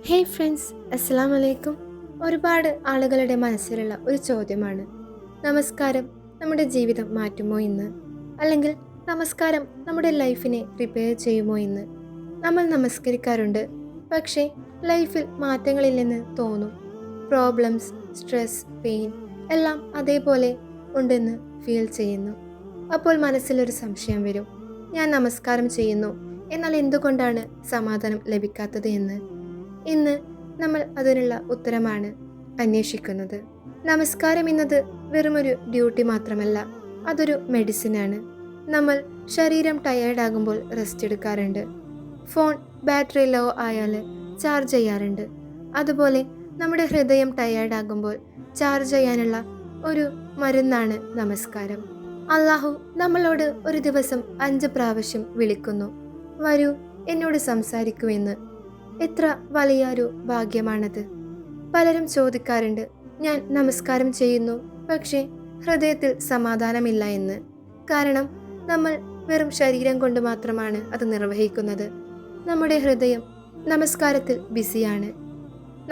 Hey friends, അസ്സലാം വലൈക്കും. ഒരുപാട് ആളുകളുടെ മനസ്സിലുള്ള ഒരു ചോദ്യമാണ് നമസ്കാരം നമ്മുടെ ജീവിതം മാറ്റുമോ എന്ന്, അല്ലെങ്കിൽ നമസ്കാരം നമ്മുടെ ലൈഫിനെ പ്രിപ്പയർ ചെയ്യുമോ എന്ന്. നമ്മൾ നമസ്കരിക്കാറുണ്ട്, പക്ഷേ ലൈഫിൽ മാറ്റങ്ങളില്ലെന്ന് തോന്നും. പ്രോബ്ലംസ്, സ്ട്രെസ്, പെയിൻ എല്ലാം അതേപോലെ ഉണ്ടെന്ന് ഫീൽ ചെയ്യുന്നു. അപ്പോൾ മനസ്സിലൊരു സംശയം വരും, ഞാൻ നമസ്കാരം ചെയ്യുന്നു, എന്നാൽ എന്തുകൊണ്ടാണ് സമാധാനം ലഭിക്കാത്തത് എന്ന്. ഇന്ന് നമ്മൾ അതിനുള്ള ഉത്തരമാണ് അന്വേഷിക്കുന്നത്. നമസ്കാരം എന്നത് വെറുമൊരു ഡ്യൂട്ടി മാത്രമല്ല, അതൊരു മെഡിസിനാണ്. നമ്മൾ ശരീരം ടയേർഡാകുമ്പോൾ റെസ്റ്റ് എടുക്കാറുണ്ട്. ഫോൺ ബാറ്ററി ലോ ആയാൽ ചാർജ് ചെയ്യാറുണ്ട്. അതുപോലെ നമ്മുടെ ഹൃദയം ടയേർഡാകുമ്പോൾ ചാർജ് ചെയ്യാനുള്ള ഒരു മരുന്നാണ് നമസ്കാരം. അള്ളാഹു നമ്മളോട് ഒരു ദിവസം 5 പ്രാവശ്യം വിളിക്കുന്നു, വരൂ എന്നോട് സംസാരിക്കൂ എന്ന്. എത്ര വലിയൊരു ഭാഗ്യമാണത്. പലരും ചോദിക്കാറുണ്ട്, ഞാൻ നമസ്കാരം ചെയ്യുന്നു, പക്ഷേ ഹൃദയത്തിൽ സമാധാനമില്ല എന്ന്. കാരണം നമ്മൾ വെറും ശരീരം കൊണ്ട് മാത്രമാണ് അത് നിർവഹിക്കുന്നത്. നമ്മുടെ ഹൃദയം നമസ്കാരത്തിൽ ബിസിയാണ്.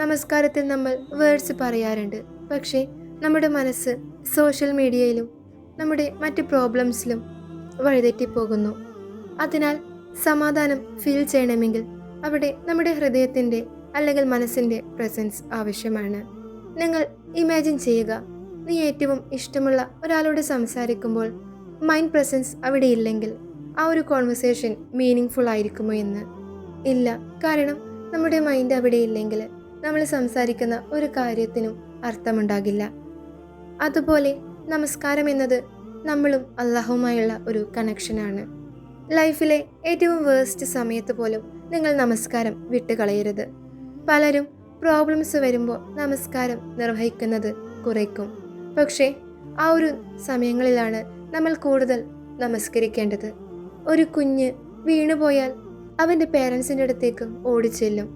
നമസ്കാരത്തിൽ നമ്മൾ വേർഡ്സ് പറയാറുണ്ട്, പക്ഷേ നമ്മുടെ മനസ്സ് സോഷ്യൽ മീഡിയയിലും നമ്മുടെ മറ്റ് പ്രോബ്ലംസിലും വഴിതെറ്റിപ്പോകുന്നു. അതിനാൽ സമാധാനം ഫീൽ ചെയ്യണമെങ്കിൽ അവിടെ നമ്മുടെ ഹൃദയത്തിൻ്റെ അല്ലെങ്കിൽ മനസ്സിൻ്റെ പ്രസൻസ് ആവശ്യമാണ്. നിങ്ങൾ ഇമാജിൻ ചെയ്യുക, നീ ഏറ്റവും ഇഷ്ടമുള്ള ഒരാളോട് സംസാരിക്കുമ്പോൾ മൈൻഡ് പ്രസൻസ് അവിടെ ഇല്ലെങ്കിൽ ആ ഒരു കോൺവെർസേഷൻ മീനിങ് ഫുൾ ആയിരിക്കുമോ എന്ന്. ഇല്ല, കാരണം നമ്മുടെ മൈൻഡ് അവിടെ ഇല്ലെങ്കിൽ നമ്മൾ സംസാരിക്കുന്ന ഒരു കാര്യത്തിനും അർത്ഥമുണ്ടാകില്ല. അതുപോലെ നമസ്കാരം എന്നത് നമ്മളും അള്ളാഹുവുമായുള്ള ഒരു കണക്ഷനാണ്. ലൈഫിലെ ഏറ്റവും വേഴ്സ്റ്റ് സമയത്ത് പോലും നിങ്ങൾ നമസ്കാരം വിട്ടുകളയരുത്. പലരും പ്രോബ്ലംസ് വരുമ്പോൾ നമസ്കാരം നിർവഹിക്കുന്നത് കുറയ്ക്കും, പക്ഷേ ആ ഒരു സമയങ്ങളിലാണ് നമ്മൾ കൂടുതൽ നമസ്കരിക്കേണ്ടത്. ഒരു കുഞ്ഞ് വീണുപോയാൽ അവൻ്റെ പേരൻസിൻ്റെ അടുത്തേക്ക് ഓടിച്ചെല്ലും.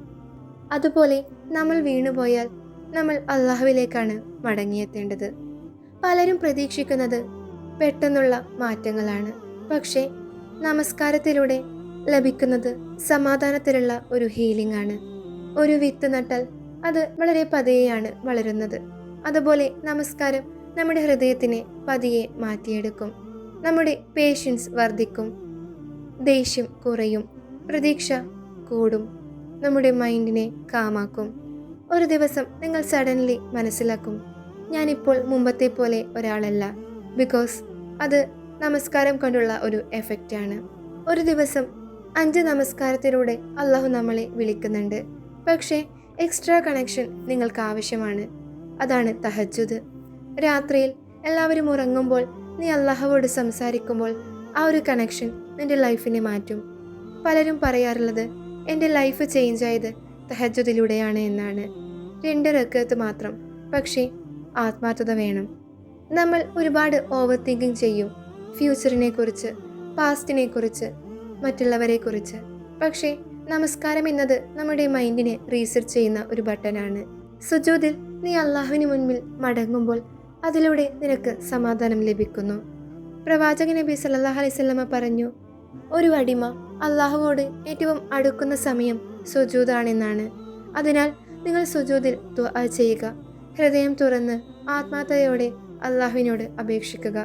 അതുപോലെ നമ്മൾ വീണുപോയാൽ നമ്മൾ അള്ളാഹുവിലേക്കാണ് മടങ്ങിയെത്തേണ്ടത്. പലരും പ്രതീക്ഷിക്കുന്നത് പെട്ടെന്നുള്ള മാറ്റങ്ങളാണ്, പക്ഷേ നമസ്കാരത്തിലൂടെ ലഭിക്കുന്നത് സമാധാനത്തിലുള്ള ഒരു ഹീലിംഗ് ആണ്. ഒരു വിത്ത് നട്ടാൽ അത് വളരെ പതിയെയാണ് വളരുന്നത്. അതുപോലെ നമസ്കാരം നമ്മുടെ ഹൃദയത്തിനെ പതിയെ മാറ്റിയെടുക്കും. നമ്മുടെ പേഷ്യൻസ് വർദ്ധിക്കും, ദേഷ്യം കുറയും, പ്രതീക്ഷ കൂടും, നമ്മുടെ മൈൻഡിനെ കാമാക്കും. ഒരു ദിവസം നിങ്ങൾ സഡൻലി മനസ്സിലാക്കും, ഞാനിപ്പോൾ മുമ്പത്തെ പോലെ ഒരാളല്ല. ബിക്കോസ് അത് നമസ്കാരം കൊണ്ടുള്ള ഒരു എഫക്റ്റാണ്. ഒരു ദിവസം 5 നമസ്കാരത്തിലൂടെ അള്ളാഹു നമ്മളെ വിളിക്കുന്നുണ്ട്, പക്ഷേ എക്സ്ട്രാ കണക്ഷൻ നിങ്ങൾക്ക് ആവശ്യമാണ്. അതാണ് തഹജ്ജുദ്. രാത്രിയിൽ എല്ലാവരും ഉറങ്ങുമ്പോൾ നീ അള്ളാഹുവോട് സംസാരിക്കുമ്പോൾ ആ ഒരു കണക്ഷൻ നിന്റെ ലൈഫിനെ മാറ്റും. പലരും പറയാറുള്ളത്, എൻ്റെ ലൈഫ് ചേഞ്ച് ആയത് തഹജ്ജുദിലൂടെയാണ് എന്നാണ്. 2 റക്അത്ത് മാത്രം, പക്ഷേ ആത്മാർത്ഥത വേണം. നമ്മൾ ഒരുപാട് ഓവർ തിങ്കിങ് ചെയ്യും, ഫ്യൂച്ചറിനെ കുറിച്ച്, പാസ്റ്റിനെ കുറിച്ച്, മറ്റുള്ളവരെ കുറിച്ച്. പക്ഷേ നമസ്കാരം എന്നത് നമ്മുടെ മൈൻഡിനെ റീസെറ്റ് ചെയ്യുന്ന ഒരു ബട്ടനാണ്. സുജൂദിൽ നീ അള്ളാഹുവിന് മുൻപിൽ മടങ്ങുമ്പോൾ അതിലൂടെ നിനക്ക് സമാധാനം ലഭിക്കുന്നു. പ്രവാചക നബി സല്ലല്ലാഹു അലൈഹി വസല്ലമ പറഞ്ഞു, ഒരു അടിമ അള്ളാഹുവോട് ഏറ്റവും അടുക്കുന്ന സമയം സുജൂദാണെന്നാണ്. അതിനാൽ നിങ്ങൾ സുജൂദിൽ ദുആ ചെയ്യുക. ഹൃദയം തുറന്ന് ആത്മാർത്ഥതയോടെ അള്ളാഹുവിനോട് അപേക്ഷിക്കുക.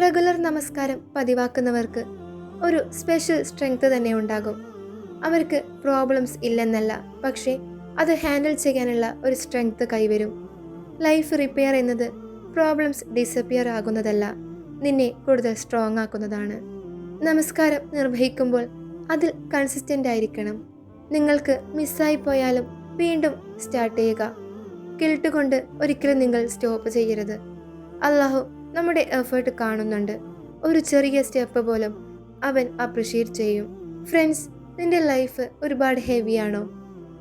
റെഗുലർ നമസ്കാരം പതിവാക്കുന്നവർക്ക് ഒരു സ്പെഷ്യൽ സ്ട്രെങ്ത് തന്നെ ഉണ്ടാകും. അവർക്ക് പ്രോബ്ലംസ് ഇല്ലെന്നല്ല, പക്ഷേ അത് ഹാൻഡിൽ ചെയ്യാനുള്ള ഒരു സ്ട്രെങ്ത് കൈവരും. ലൈഫ് റിപ്പയർ എന്നത് പ്രോബ്ലംസ് ഡിസപ്പിയർ ആകുന്നതല്ല, നിന്നെ കൂടുതൽ സ്ട്രോങ് ആക്കുന്നതാണ്. നമസ്കാരം നിർവഹിക്കുമ്പോൾ അതിൽ കൺസിസ്റ്റൻ്റ് ആയിരിക്കണം. നിങ്ങൾക്ക് മിസ്സായി പോയാലും വീണ്ടും സ്റ്റാർട്ട് ചെയ്യുക. ഗിൽട്ട് കൊണ്ട് ഒരിക്കലും നിങ്ങൾ സ്റ്റോപ്പ് ചെയ്യരുത്. അള്ളാഹു നമ്മുടെ എഫേർട്ട് കാണുന്നുണ്ട്. ഒരു ചെറിയ സ്റ്റെപ്പ് പോലും അവൻ അപ്രിഷ്യേറ്റ് ചെയ്യും. ഫ്രണ്ട്സ്, നിന്റെ ലൈഫ് ഒരുപാട് ഹെവിയാണോ?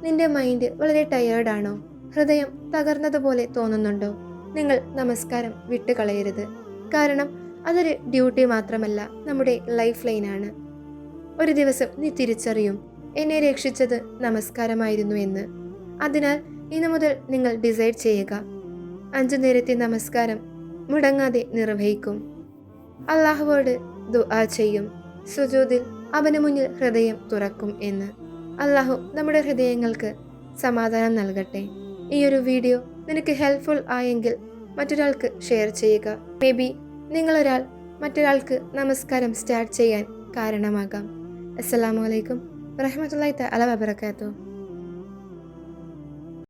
നിന്റെ മൈൻഡ് വളരെ ടയേർഡാണോ? ഹൃദയം തകർന്നതുപോലെ തോന്നുന്നുണ്ടോ? നിങ്ങൾ നമസ്കാരം വിട്ടുകളയരുത്. കാരണം അതൊരു ഡ്യൂട്ടി മാത്രമല്ല, നമ്മുടെ ലൈഫ് ലൈനാണ്. ഒരു ദിവസം നീ തിരിച്ചറിയും, എന്നെ രക്ഷിച്ചത് നമസ്കാരമായിരുന്നു എന്ന്. അതിനാൽ ഇന്നു മുതൽ നിങ്ങൾ ഡിസൈഡ് ചെയ്യുക, 5 നേരത്തെ നമസ്കാരം മുടങ്ങാതെ നിർവഹിക്കും. അള്ളാഹുവോട് ദുആ ചെയ്യും, സുജൂദിൽ അവന് മുന്നിൽ ഹൃദയം തുറക്കും എന്ന്. അള്ളാഹു നമ്മുടെ ഹൃദയങ്ങൾക്ക് സമാധാനം നൽകട്ടെ. ഈ ഒരു വീഡിയോ നിനക്ക് ഹെൽപ്ഫുൾ ആയെങ്കിൽ മറ്റൊരാൾക്ക് ഷെയർ ചെയ്യുക. മേ ബി നിങ്ങളൊരാൾ മറ്റൊരാൾക്ക് നമസ്കാരം സ്റ്റാർട്ട് ചെയ്യാൻ കാരണമാകാം. അസ്സലാമു അലൈക്കും വറഹ്മത്തുള്ളാഹി തആല വബറകാതുഹു.